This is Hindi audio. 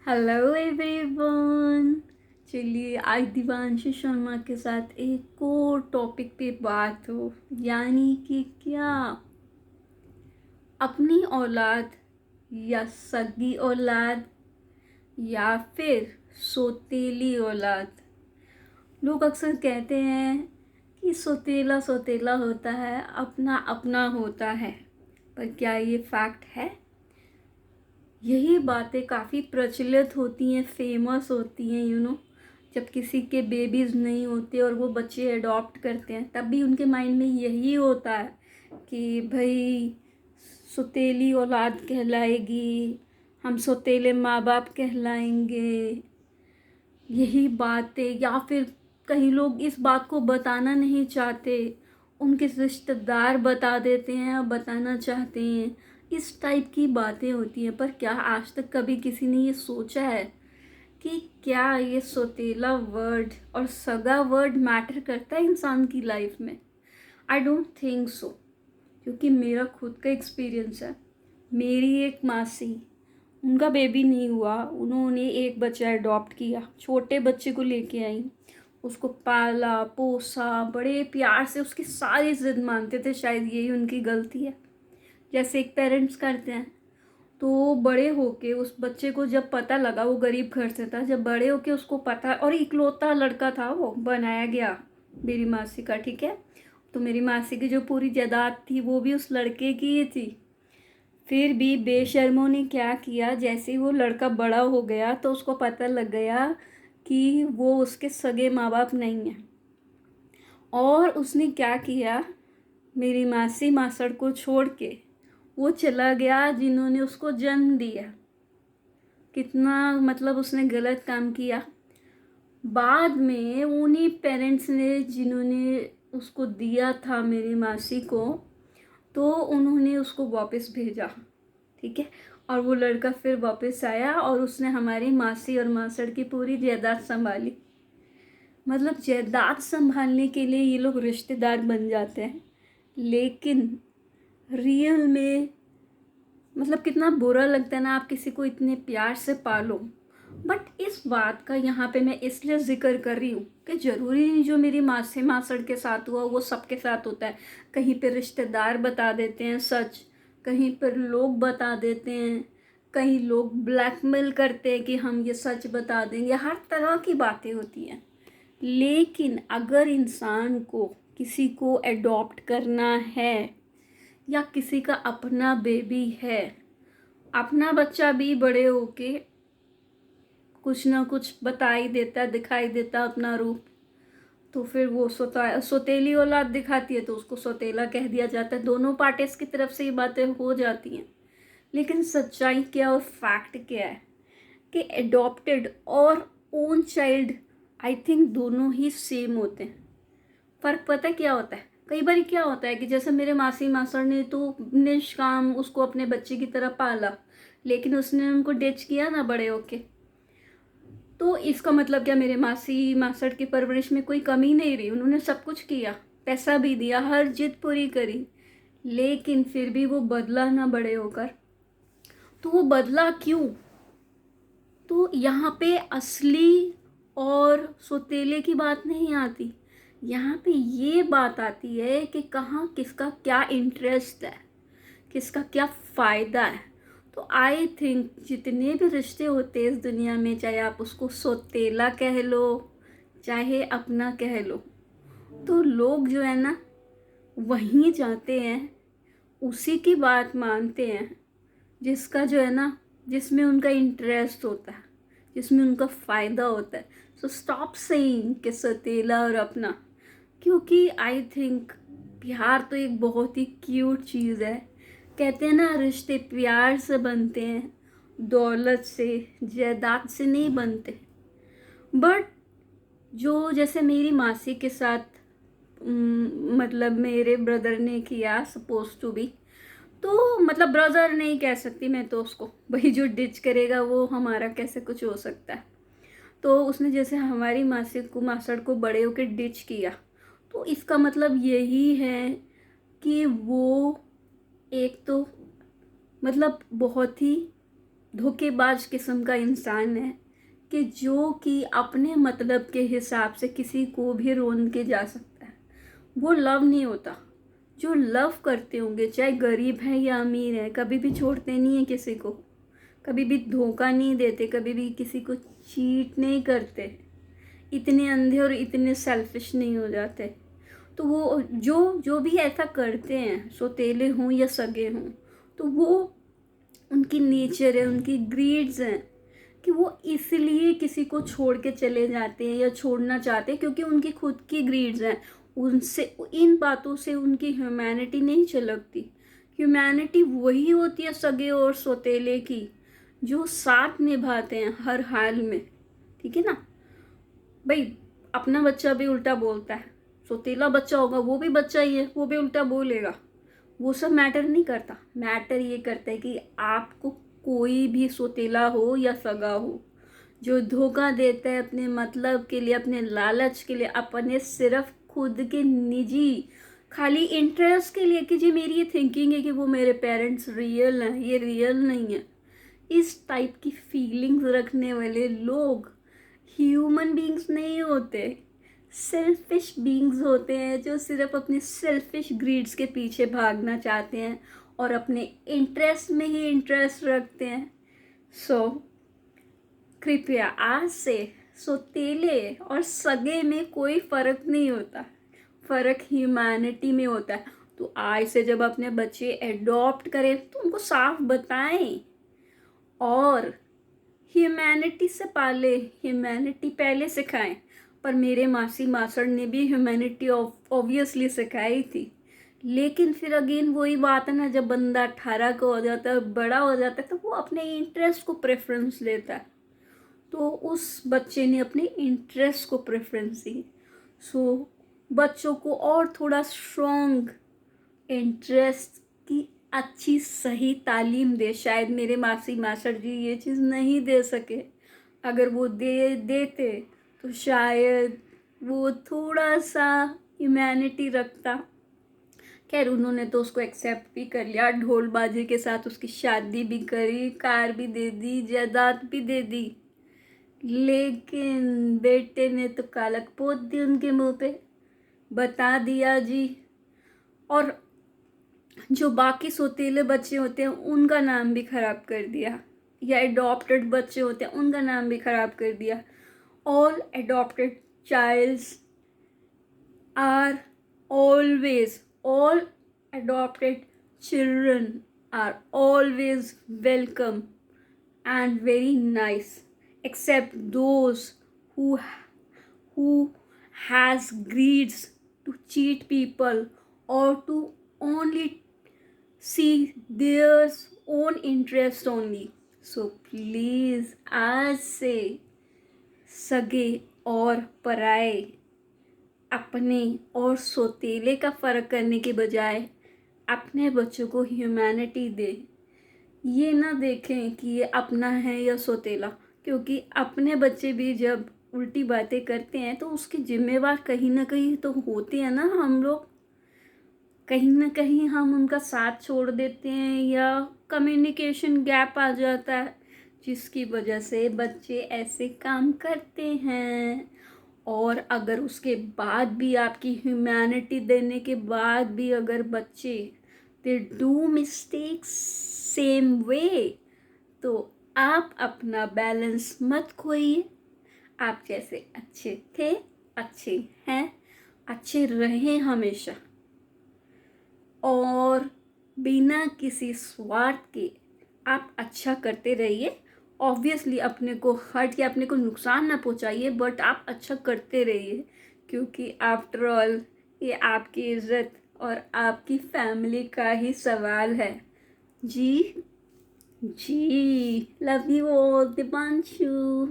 Hello everyone. चलिए आज दिवांशी शर्मा के साथ एक और टॉपिक पे बात हो, यानी कि क्या अपनी औलाद या सगी औलाद या फिर सौतेली औलाद। लोग अक्सर कहते हैं कि सौतेला सौतेला होता है, अपना अपना होता है, पर क्या ये फैक्ट है? यही बातें काफ़ी प्रचलित होती हैं, फेमस होती हैं, जब किसी के बेबीज़ नहीं होते और वो बच्चे अडॉप्ट करते हैं, तब भी उनके माइंड में यही होता है कि भाई सौतेली औलाद कहलाएगी, हम सौतेले माँ बाप कहलाएंगे। यही बातें, या फिर कई लोग इस बात को बताना नहीं चाहते, उनके रिश्तेदार बता देते हैं या बताना चाहते हैं। इस टाइप की बातें होती हैं। पर क्या आज तक कभी किसी ने ये सोचा है कि क्या ये सौतेला वर्ड और सगा वर्ड मैटर करता है इंसान की लाइफ में? आई डोंट थिंक सो, क्योंकि मेरा खुद का एक्सपीरियंस है। मेरी एक मासी, उनका बेबी नहीं हुआ, उन्होंने एक बच्चा अडॉप्ट किया, छोटे बच्चे को लेके आई, उसको पाला पोसा बड़े प्यार से, उसकी सारी जिद मानते थे। शायद यही उनकी गलती है, जैसे एक पेरेंट्स करते हैं। तो बड़े होके उस बच्चे को जब पता लगा, वो गरीब घर से था, जब बड़े होके उसको पता, और इकलौता लड़का था, वो बनाया गया मेरी मासी का, ठीक है। तो मेरी मासी की जो पूरी जायदाद थी वो भी उस लड़के की ही थी। फिर भी बेशर्मों ने क्या किया, जैसे ही वो लड़का बड़ा हो गया तो उसको पता लग गया कि वो उसके सगे माँ बाप नहीं हैं, और उसने क्या किया, मेरी मासी मासड़ को छोड़ के वो चला गया जिन्होंने उसको जन्म दिया। कितना मतलब उसने गलत काम किया। बाद में उन्हीं पेरेंट्स ने, जिन्होंने उसको दिया था मेरी मासी को, तो उन्होंने उसको वापस भेजा, ठीक है। और वो लड़का फिर वापस आया और उसने हमारी मासी और मासड़ की पूरी जायदाद संभाली। मतलब जायदाद संभालने के लिए ये लोग रिश्तेदार बन जाते हैं, लेकिन रियल में मतलब कितना बुरा लगता है ना, आप किसी को इतने प्यार से पालो। बट इस बात का यहाँ पे मैं इसलिए जिक्र कर रही हूँ कि ज़रूरी नहीं जो मेरी मासी मासड़ के साथ हुआ वो सबके साथ होता है। कहीं पे रिश्तेदार बता देते हैं सच, कहीं पर लोग बता देते हैं, कई लोग ब्लैकमेल करते हैं कि हम ये सच बता देंगे, हर तरह की बातें होती हैं। लेकिन अगर इंसान को किसी को अडॉप्ट करना है, या किसी का अपना बेबी है, अपना बच्चा भी बड़े होके कुछ ना कुछ बता ही देता, दिखाई देता अपना रूप, तो फिर वो सौतेली औलाद दिखाती है तो उसको सौतेला कह दिया जाता है। दोनों पार्टीज की तरफ से ये बातें हो जाती हैं। लेकिन सच्चाई क्या और फैक्ट क्या है कि एडॉप्टेड और ओन चाइल्ड, आई थिंक दोनों ही सेम होते हैं। फ़र्क पता है क्या होता है? कई बार क्या होता है कि जैसे मेरे मासी मासड़ ने तो निष्काम उसको अपने बच्चे की तरह पाला, लेकिन उसने उनको डिच किया ना बड़े होके, तो इसका मतलब क्या मेरे मासी मासड़ की परवरिश में कोई कमी नहीं रही? उन्होंने सब कुछ किया, पैसा भी दिया, हर जिद पूरी करी, लेकिन फिर भी वो बदला ना बड़े होकर। तो वो बदला क्यों? तो यहाँ पे असली और सौतेले की बात नहीं आती। यहाँ पे ये बात आती है कि कहाँ किसका क्या इंटरेस्ट है, किसका क्या फ़ायदा है। तो आई थिंक जितने भी रिश्ते होते हैं इस दुनिया में, चाहे आप उसको सौतेला कह लो चाहे अपना कह लो, तो लोग जो है ना वहीं जाते हैं, उसी की बात मानते हैं जिसका जो है ना, जिसमें उनका इंटरेस्ट होता है, जिसमें उनका फ़ायदा होता है। सो स्टॉप सेइंग कि सौतेला और अपना, क्योंकि आई थिंक प्यार तो एक बहुत ही क्यूट चीज़ है। कहते हैं ना रिश्ते प्यार से बनते हैं, दौलत से जायदाद से नहीं बनते। बट जो जैसे मेरी मासी के साथ मतलब मेरे ब्रदर ने किया, सपोज टू बी, तो मतलब ब्रदर नहीं कह सकती मैं तो उसको, भाई जो डिच करेगा वो हमारा कैसे कुछ हो सकता है। तो उसने जैसे हमारी मासी को मासड़ को बड़े होकर डिच किया, तो इसका मतलब यही है कि वो एक तो मतलब बहुत ही धोखेबाज किस्म का इंसान है कि जो कि अपने मतलब के हिसाब से किसी को भी रोन के जा सकता है। वो लव नहीं होता। जो लव करते होंगे, चाहे गरीब है या अमीर है, कभी भी छोड़ते नहीं है किसी को, कभी भी धोखा नहीं देते, कभी भी किसी को चीट नहीं करते, इतने अंधे और इतने सेल्फिश नहीं हो जाते। तो वो जो जो भी ऐसा करते हैं, सौतेले हों या सगे हों, तो वो उनकी नेचर है, उनकी ग्रीड्स हैं कि वो इसलिए किसी को छोड़ के चले जाते हैं या छोड़ना चाहते हैं क्योंकि उनकी खुद की ग्रीड्स हैं। उनसे इन बातों से उनकी ह्यूमैनिटी नहीं छलकती। ह्यूमैनिटी वही होती है सगे और सौतेले की, जो साथ निभाते हैं हर हाल में। ठीक है ना भाई? अपना बच्चा भी उल्टा बोलता है, सौतेला बच्चा होगा वो भी बच्चा ही है, वो भी उल्टा बोलेगा। वो सब मैटर नहीं करता। मैटर ये करता है कि आपको कोई भी सौतेला हो या सगा हो, जो धोखा देता है अपने मतलब के लिए, अपने लालच के लिए, अपने सिर्फ खुद के निजी खाली इंटरेस्ट के लिए कि जी मेरी ये थिंकिंग है कि वो मेरे पेरेंट्स रियल हैं, ये रियल नहीं है, इस टाइप की फीलिंग्स रखने वाले लोग ह्यूमन बींग्स नहीं होते, सेल्फिश बींग्स होते हैं, जो सिर्फ अपने सेल्फिश ग्रीड्स के पीछे भागना चाहते हैं और अपने इंटरेस्ट में ही इंटरेस्ट रखते हैं। सो कृपया आज से सौतेले और सगे में कोई फ़र्क नहीं होता, फ़र्क ह्यूमैनिटी में होता है। तो आज से जब अपने बच्चे एडॉप्ट करें तो उनको साफ बताएं और ह्यूमैनिटी से पाले, ह्यूमैनिटी पहले सिखाएं। पर मेरे मासी मासड़ ने भी ह्यूमैनिटी ऑब्वियसली सिखाई थी, लेकिन फिर अगेन वही बात है ना, जब बंदा 18 का हो जाता है, बड़ा हो जाता है, तो वो अपने इंटरेस्ट को प्रेफरेंस देता है। तो उस बच्चे ने अपने इंटरेस्ट को प्रेफरेंस दी। सो बच्चों को और थोड़ा स्ट्रॉन्ग इंटरेस्ट की अच्छी सही तालीम दे। शायद मेरे मासी मास्टर जी ये चीज़ नहीं दे सके, अगर वो देते तो शायद वो थोड़ा सा ह्यूमैनिटी रखता। खैर उन्होंने तो उसको एक्सेप्ट भी कर लिया, ढोल बाजे के साथ उसकी शादी भी करी, कार भी दे दी, जायदाद भी दे दी, लेकिन बेटे ने तो कालक पोत दी उनके मुंह पे, बता दिया जी। और जो बाकी सौतेले बच्चे होते हैं उनका नाम भी ख़राब कर दिया, या एडॉप्टेड बच्चे होते हैं उनका नाम भी ख़राब कर दिया। All adopted childs are always, all adopted children are always welcome and very nice, except those who has greeds to cheat people or to only see their own interest only. So please आज से सगे और पराए, अपने और सौतेले का फ़र्क करने के बजाय अपने बच्चों को ह्यूमैनिटी दे। ये ना देखें कि ये अपना है या सौतेला, क्योंकि अपने बच्चे भी जब उल्टी बातें करते हैं तो उसके जिम्मेवार कहीं ना कहीं तो होते हैं ना हम लोग। कहीं ना कहीं हम उनका साथ छोड़ देते हैं या कम्युनिकेशन गैप आ जाता है, जिसकी वजह से बच्चे ऐसे काम करते हैं। और अगर उसके बाद भी आपकी ह्यूमैनिटी देने के बाद भी अगर बच्चे they do mistakes same way, तो आप अपना बैलेंस मत खोइए। आप जैसे अच्छे थे, अच्छे हैं, अच्छे रहें हमेशा, और बिना किसी स्वार्थ के आप अच्छा करते रहिए। ऑब्वियसली अपने को हर्ट या अपने को नुकसान ना पहुंचाइए, बट आप अच्छा करते रहिए, क्योंकि आफ्टर ऑल ये आपकी इज्जत और आपकी फैमिली का ही सवाल है। जी जी, लव यू ऑल, दीपांशु।